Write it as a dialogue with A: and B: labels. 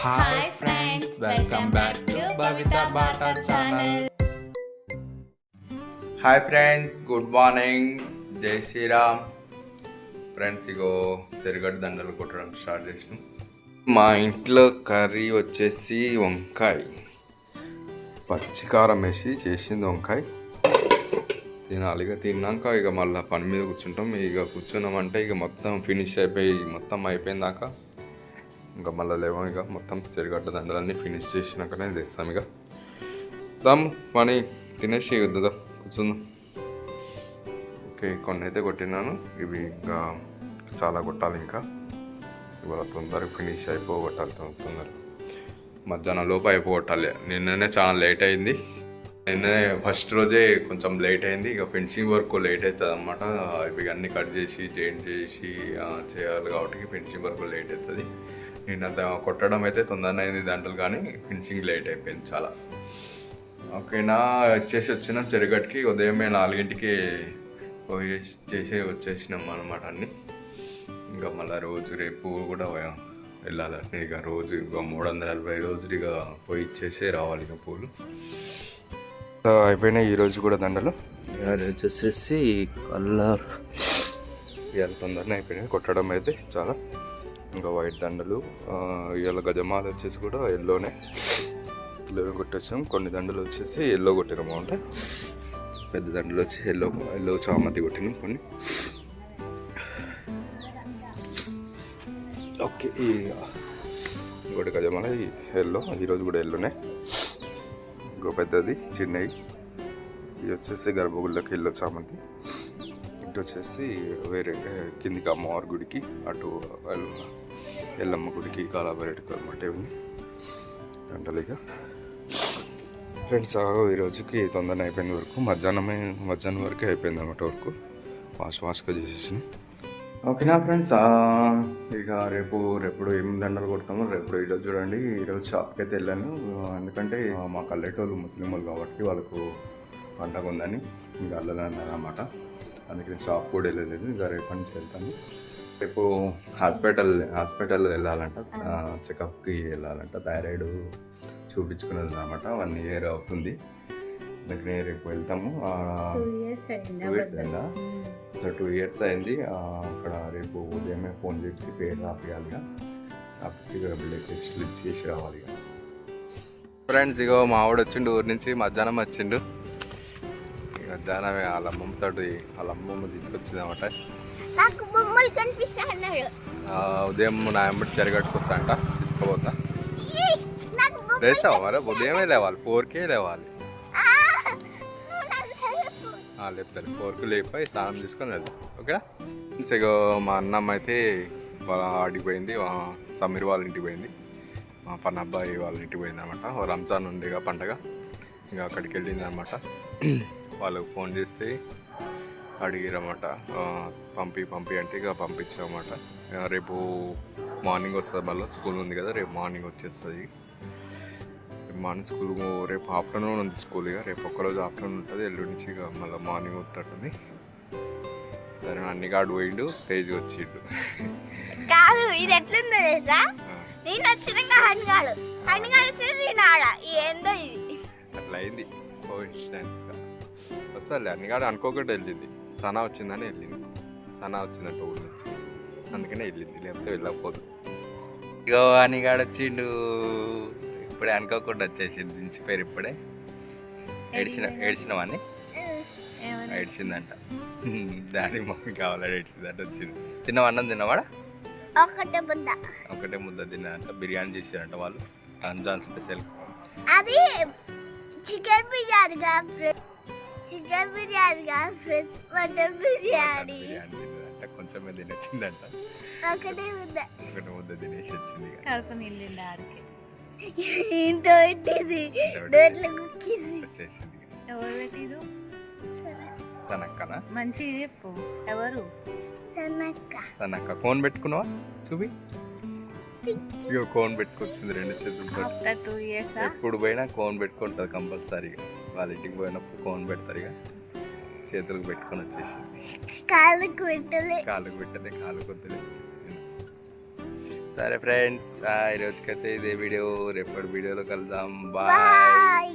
A: Hi friends, welcome back to Bhavita Bata channel.
B: Hi friends, good morning, జై Sriram. Friends, ఇగో చెరుగడ్డ దండలు కొట్టడం start చేసినాం. మా ఇంట్లో కర్రీ వచ్చేసి వంకాయ, పచ్చికారం వేసి చేసింది వంకాయ. తినాలి. ఇక తిన్నాక ఇక మళ్ళీ పని మీద కూర్చుంటాం. ఇక కూర్చున్నామంటే ఇక మొత్తం ఫినిష్ అయిపోయి మొత్తం అయిపోయిందాక ఇంకా మళ్ళీ లేవో ఇక మొత్తం చెరుగడ్డ దండలన్నీ ఫినిష్ చేసినాకనే తెస్తాం. ఇక దాము పని తినేసి వద్దాం, కూర్చుందాం. ఓకే, కొన్ని అయితే కొట్టినాను, ఇవి ఇంకా చాలా కొట్టాలి. ఇంకా ఇవాళ తొందరగా ఫినిష్ అయిపోగొట్టాలి, తొందరగా మధ్యాహ్నం లోపు అయిపోగొట్టాలి. నిన్ననే చాలా లేట్ అయింది. నిన్ననే ఫస్ట్ రోజే కొంచెం లేట్ అయింది. ఇక ఫినిషింగ్ వర్క్ లేట్ అవుతుంది అన్నమాట. ఇవి అన్నీ కట్ చేసి జాయింట్ చేసి చేయాలి కాబట్టి ఫినిషింగ్ వర్క్ లేట్ అవుతుంది. నిన్న కొట్టడం అయితే తొందరగా అయింది దండలు, కానీ ఫినిషింగ్ లేట్ అయిపోయింది చాలా. ఓకేనా, వచ్చినాం చెరుగట్టుకి. ఉదయమే 4 పోయి వచ్చేసినాం అనమాట అన్నీ. ఇంకా మళ్ళీ రోజు రేపు కూడా వెళ్ళాలి. ఇక రోజు ఇక 340 రోజులు ఇక పోయి ఇచ్చేసే రావాలి ఇక పూలు. అయిపోయినాయి ఈరోజు కూడా దండలు. వచ్చేసేసి కలర్ ఇవాళ తొందరనే అయిపోయినాయి కొట్టడం అయితే చాలా. ఇంకా వైట్ దండలు ఇవాళ గజమాల వచ్చేసి కూడా ఎల్లోనే కొట్టేసాం. కొన్ని దండలు వచ్చేసి ఎల్లో కొట్టినాం అంటే పెద్ద దండలు వచ్చి ఎల్లో చామంతి కొట్టినాం కొన్ని. ఓకే, ఇంకోటి గజమాల ఎల్లో, ఈరోజు కూడా ఎల్లోనే. ఇంకో పెద్దది చిన్నవి, ఇది వచ్చేసి గర్భగుళ్ళకి ఎల్లో చామంతి. ఇటు వచ్చేసి వేరే కిందికి అమ్మవారి గుడికి, అటు ఎల్లమ్మ గుడికి కాలాబరేటికి అనమాట. ఇవన్నీ గంటలుగా ఫ్రెండ్స్. ఈ రోజుకి తొందరగా అయిపోయింది వరకు. మధ్యాహ్నం వరకే అయిపోయింది అనమాట వర్క్. ఫాస్ట్గా చేసేసిన. ఓకేనా ఫ్రెండ్స్, ఇక రేపు ఏం దండలు కొడతామో రేపు ఈరోజు చూడండి. ఈరోజు షాప్కి అయితే వెళ్ళాను, ఎందుకంటే మా కల్లెటోళ్ళు ముస్లిం వాళ్ళు కాబట్టి వాళ్ళకు పండగ ఉందని ఇంకా వెళ్ళాలన్నమాట. అందుకని షాప్ కూడా వెళ్ళలేదు. ఇంకా రేపటి నుంచి వెళ్తాను. రేపు హాస్పిటల్ వెళ్ళాలంట, చెకప్కి వెళ్ళాలంట. థైరాయిడ్ చూపించుకునేది అనమాట. 1 year అవుతుంది. అందుకని రేపు వెళ్తాము. 2 years అయింది. అక్కడ రేపు ఉదయమే ఫోన్ చేసి పేరు రాపియాలి. కాబట్టి బ్లడ్ టెస్ట్లు ఇచ్చేసి రావాలి. ఫ్రెండ్స్, ఇగో మా ఆవిడ వచ్చిండు ఊరి నుంచి. మధ్యాహ్నం వచ్చిండు. మధ్యాహ్నమే వాళ్ళ అమ్మమ్మ తీసుకొచ్చింది అనమాట. ఉదయం నా ఎంబటి చెరగట్టుకొస్తా అంట, తీసుకుపోతా. లేస్తావా మరి? ఉదయమే లేవాలి, 4కే లేవాలి. లేపుతారు 4కు లేకపోయి స్నానం తీసుకొని వెళ్తాం. ఓకేనా. ఇగో మా అన్నమ్మ అయితే వాళ్ళ ఆడికి పోయింది, సమీర్ వాళ్ళ ఇంటికి పోయింది. మా పన్న అబ్బాయి వాళ్ళ ఇంటికి పోయింది అనమాట. రంజాన్ ఉండేగా పండగ, ఇంకా అక్కడికి వెళ్ళింది అనమాట. వాళ్ళకు ఫోన్ చేసి అడిగిరన్నమాట, పంపి అంటే ఇక పంపించామన్నమాట. రేపు మార్నింగ్ వస్తుంది, మళ్ళీ స్కూల్ ఉంది కదా, రేపు మార్నింగ్ వచ్చేస్తుంది. మార్నింగ్ స్కూల్ రేపు ఆఫ్టర్నూన్ ఉంది స్కూల్. ఇక రేపు ఒక్కరోజు ఆఫ్టర్నూన్ ఉంటుంది, ఎల్లుండి నుంచి ఇక మళ్ళీ మార్నింగ్ ఉంటుంటుంది. సరే, అన్ని కాడు పోయిండు, తేజ్ వచ్చిండు.
C: కాదు, ఇది ఎట్లుందో తెలుసా? నేను వచ్చినాక ఏందో ఇది
B: అట్లా అయింది. కోఇన్సిడెన్స్గా వస్తుంది. అన్ని కాడు అనుకోకుండా వెళ్ళింది. సనా వచ్చిందని వెళ్ళింది. సనా వచ్చిందంట ఊరి నుంచి, అందుకనే వెళ్ళింది, లేకపోతే వెళ్ళకపోదు. ఇగో అనిగాడు వచ్చిండు, ఇప్పుడే అనుకోకుండా వచ్చేసిండు. దించిపోయారు ఇప్పుడే. ఏడ్చినవాన్ని ఏడ్చిందంట. దాని మమ్మీ కావాలని ఏడ్చిందంట. వచ్చింది. అన్నం తిన్నవాడా? ఒకటే ముద్ద తిన్నారంట. బిర్యానీ చేశారంట వాళ్ళు, రంజాన్ స్పెషల్.
C: అది చికెన్ బిర్యానీ, మటన్ బిర్యానీ
B: తిన్నదంట. కొంచెమే తినొచ్చిందంట.
C: ఒకటే
B: ముద్ద తినేసి వచ్చింది. సనక్కనా?
A: మంచి చెప్పు. ఎవరు?
B: సనక్క. కోన్ పెట్టుకున్నావా? చూపి. ఇక కోన్ పెట్టుకొచ్చింది 2 చేతులు. ఎప్పుడు పోయినా కోన్ పెట్టుకుంటుంది కంపల్సరీగా. వాళ్ళ ఇంటికి పోయినప్పుడు కోన్ పెడతారు. ఇక చేతులకు పెట్టుకొని వచ్చేసింది.
C: కాళ్ళకు పెట్టలే,
B: కాళ్ళకు వద్దులే. సరే ఫ్రెండ్స్ ఈరోజుకైతే ఇదే వీడియో, రేపటి వీడియోలో కలుద్దాం. బాయ్.
C: బాయ్.